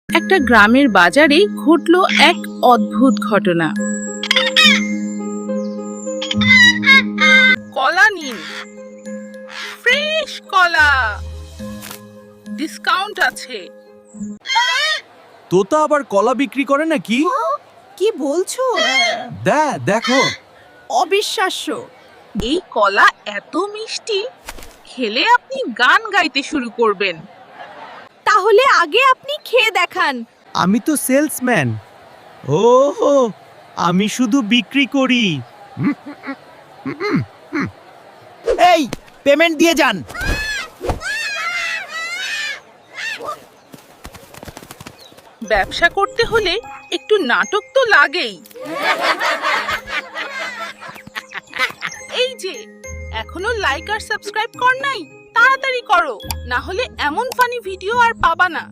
একটা গ্রামের বাজারে ঘটলো এক অদ্ভুত ঘটনা। কলা নিন, ফ্রেশ কলা, ডিসকাউন্ট আছে। তোতা আবার কলা বিক্রি করে নাকি? কি বলছো? দেখো। অবিশ্বাস্য। এই কলা এত মিষ্টি, খেলে আপনি গান গাইতে শুরু করবেন। তাহলে আগে আপনি খেয়ে দেখান। আমি তো সেলসম্যান। ওহো, আমি শুধু বিক্রি করি। এই পেমেন্ট দিয়ে যান। ব্যবসা করতে হলে একটু নাটক তো লাগেই। এই যে এখনো লাইক আর সাবস্ক্রাইব কর নাই, তাড়াতাড়ি করো, না হলে এমন ফানি ভিডিও আর পাবা না।